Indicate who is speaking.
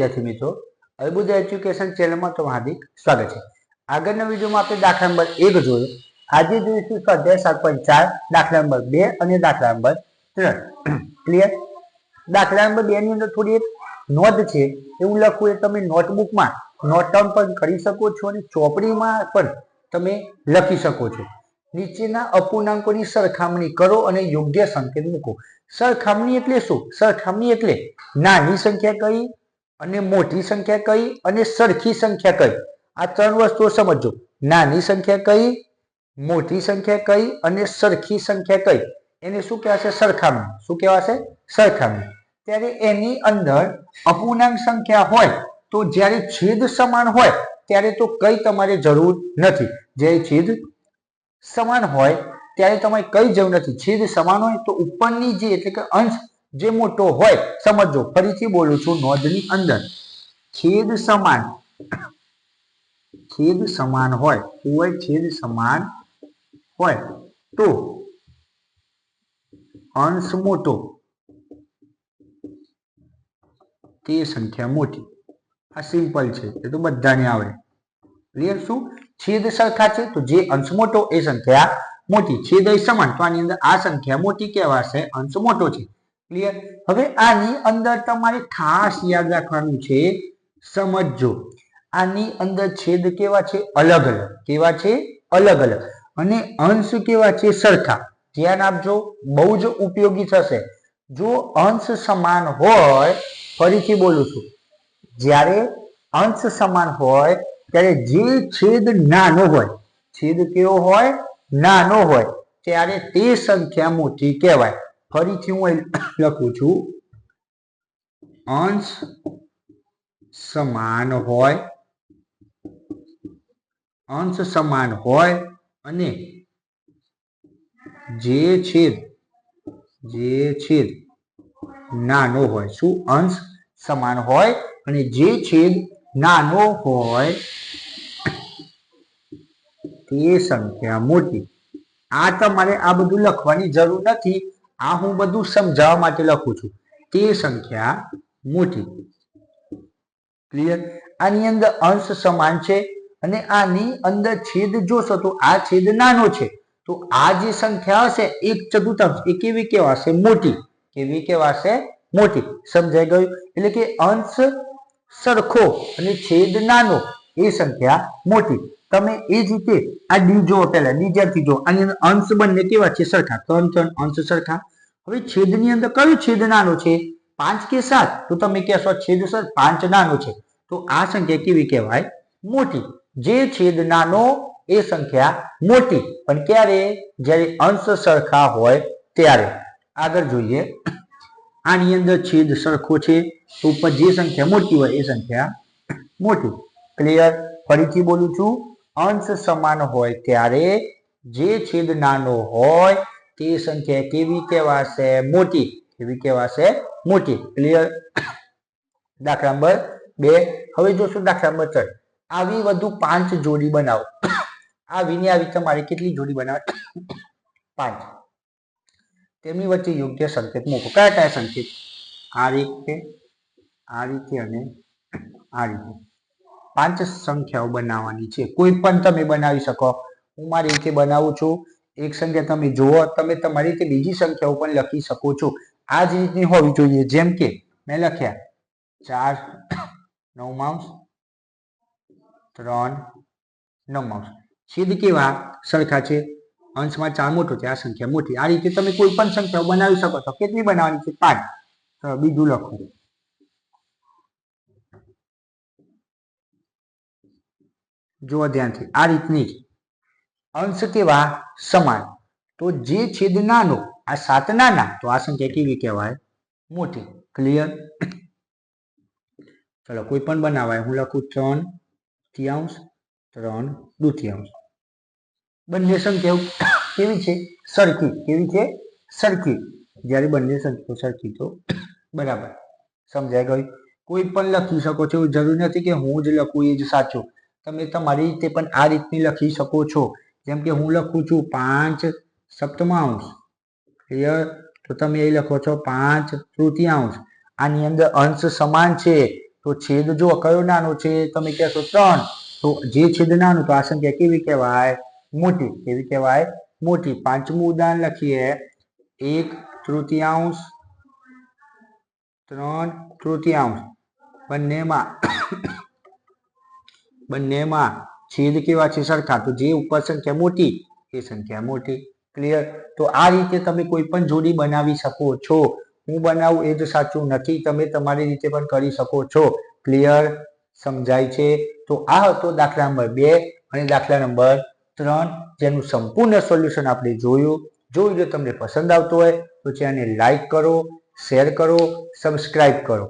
Speaker 1: વિદ્યાર્થી મિત્રો, અલબુદા એજ્યુકેશન ચેનલમાં તમારું હાર્દિક સ્વાગત છે। આગળના વિડીયોમાં આપણે દાખલા નંબર 1 જોયો। આજે જોઈશું સ્વાધ્યાય 7.4 દાખલા નંબર 2 અને દાખલા નંબર 3। ક્લિયર? દાખલા નંબર 2 ની અંદર થોડી એક નોંધ છે, એવું લખવું એ તમે નોટબુકમાં નોટ ડાઉન પણ કરી શકો છો અને ચોપડીમાં પણ તમે લખી શકો છો। નીચેના અપૂર્ણાંકોની સરખામણી કરો અને યોગ્ય સંકેત મૂકો। સરખામણી એટલે શું? સરખામણી એટલે નાની સંખ્યા કઈ અને મોટી સંખ્યા કઈ અને સરખી સંખ્યા કઈ, આ ત્રણ વસ્તુઓ સમજો। નાની સંખ્યા કઈ, મોટી સંખ્યા કઈ અને સરખી સંખ્યા કઈ, એને શું કહેવાશે? સરખામણી। શું કહેવાશે? સરખામણી। ત્યારે એની અંદર અપૂર્ણાંક સંખ્યા હોય તો જ્યારે છેદ સમાન હોય ત્યારે તો કઈ તમારે જરૂર નથી। જ્યારે છેદ સમાન હોય ત્યારે તમારે કઈ જરૂર નથી। છેદ સમાન હોય તો ઉપરની જે એટલે કે અંશ જે મોટો હોય, સમજો ફરીથી બોલું છું, નોંધની અંદર છેદ સમાન હોય, છેદ સમાન હોય તો અંશ મોટો તે સંખ્યા મોટી। આ સિમ્પલ છે, એ તો બધાને આવડે। ક્લિયર? શું? છેદ સરખા છે તો જે અંશ મોટો એ સંખ્યા મોટી। છેદ સમાન તો આની અંદર આ સંખ્યા મોટી કહેવાશે, અંશ મોટો છે। ક્લિયર? હવે આની અંદર તમારે ખાસ યાદ રાખવાનું છે, સમજો આની અંદર છેદ કેવા છે? અલગ અલગ। કેવા છે? અલગ અલગ। અને અંશ કેવા છે? સરખા। ધ્યાન આપજો, બહુ જ ઉપયોગી થશે। જો અંશ સમાન હોય, ફરીથી બોલું છું, જ્યારે અંશ સમાન હોય ત્યારે જે છેદ નાનો હોય, છેદ કેવો હોય? નાનો હોય, ત્યારે તે સંખ્યા મોટી કહેવાય। ફરીથી હું લખું છું, અંશ સમાન હોય અને જે છેદ નાનો હોય। શું? અંશ સમાન હોય અને જે છેદ નાનો હોય તે સંખ્યા મોટી। આ તમારે આ બધું લખવાની જરૂર નથી, આ હું બધું સમજાવવા માટે લખું છું। તે સંખ્યા મોટી। ક્લિયર? આની અંદર અંશ સમાન છે અને આની અંદર છેદ જોશો તો આ છેદ નાનો છે, તો આ જે સંખ્યા હશે 1/4 એ કેવી કહેવાશે? મોટી। કેવી કહેવાશે? મોટી। સમજાઈ ગયું? એટલે કે અંશ સરખો અને છેદ નાનો એ સંખ્યા મોટી। તમે એ જ રીતે આ ડી જો, પહેલા ડી જ્યાંથી જો, આની અંદર અંશ બંને કેવા છે? સરખા। ત્રણ અંશ સરખા। હવે છેદની અંદર કયો છેદ નાનો છે? 5 કે 7? તો તમે કહેશો છેદ સર 5 નાનો છે, તો આ સંખ્યા કેવી કહેવાય? મોટી। જે છેદ નાનો એ સંખ્યા મોટી, પણ ક્યારે? જ્યારે અંશ સરખા હોય ત્યારે। આગળ જોઈએ, આની અંદર છેદ સરખો છે તો ઉપર જે સંખ્યા મોટી હોય એ સંખ્યા મોટી। ક્લિયર? ફરીથી બોલું છું, અંશ સમાન હોય ત્યારે જે છેદ નાનો હોય તે સંખ્યા કેવી કહેવાશે? મોટી। કેવી કહેવાશે? મોટી। ક્લિયર? દાખલા નંબર 2 હવે જોશું દાખલા નંબર 3। આવી વધુ 5 જોડી બનાવો। આવી તમારે કેટલી જોડી બનાવે? 5। તેમની વચ્ચે યોગ્ય સંકેત મૂકો। કયા સંકેત? આ રીતે, આ રીતે અને આ રીતે 5 સંખ્યાઓ બનાવવાની છે। કોઈ પણ તમે બનાવી શકો। હું મારી રીતે બનાવું છું। એક સંખ્યા તમે જુઓ, તમે તમારી રીતે બીજી સંખ્યાઓ પણ લખી શકો છો। આ જ રીતની હોવી જોઈએ। જેમ કે મેં લખ્યા 4 9 3 9। છેદ કેવા? સરખા છે। અંશમાં 4 મોટો છે, આ સંખ્યા મોટી। આ રીતે તમે કોઈ પણ સંખ્યાઓ બનાવી શકો છો। કેટલી બનાવવાની છે? 5। બીજું લખો, જુઓ ધ્યાનથી, આ રીતની અંશ કેવા? સમાન। તો જે છેદ નાનો, આ 7 નાના, તો આ સંખ્યા કેવી કહેવાય? મોટી। ક્લિયર? ચલો કોઈ પણ બનાવાય। હું લખું 3/3 3/2। બંને સંખ્યાઓ કેવી છે? સરખી। કેવી છે? સરખી। જ્યારે બંને સંખ્યાઓ સરખી તો બરાબર। સમજાઈ ગયું? કોઈ પણ લખી શકો છો, જરૂર નથી કે હું જ લખું એ જ સાચું। તમે તમારી રીતે પણ આ રીતની લખી શકો છો। જેમ કે હું લખું છું 5/7। ક્લિયર? તો તમે એ લખો છો 5/3। આની અંદર અંશ સમાન છે તો છેદ જો કયો નાનો છે તમે કહેશો 3, તો જે છેદ નાનું તો આ સંખ્યા કેવી કહેવાય? મોટી. કેવી કહેવાય? મોટી. પાંચમું ઉદાહરણ લખીએ. 1/3, 3/3 બંનેમાં છેદ કેવા છે? સરખા. તો જે ઉપર સંખ્યા મોટી એ સંખ્યા મોટી. ક્લિયર? તો આ રીતે તમે કોઈ પણ જોડી બનાવી શકો છો. હું બનાવું એ જ સાચું નથી, તમે તમારી રીતે પણ કરી શકો છો. ક્લિયર? સમજાય છે? તો આ હતો દાખલા નંબર 2 અને દાખલા નંબર 3, જેનું સંપૂર્ણ સોલ્યુશન આપણે જોયું. જો વિડીયો તમને પસંદ આવતો હોય તો ચેનલને લાઈક કરો, શેર કરો, સબસ્ક્રાઇબ કરો.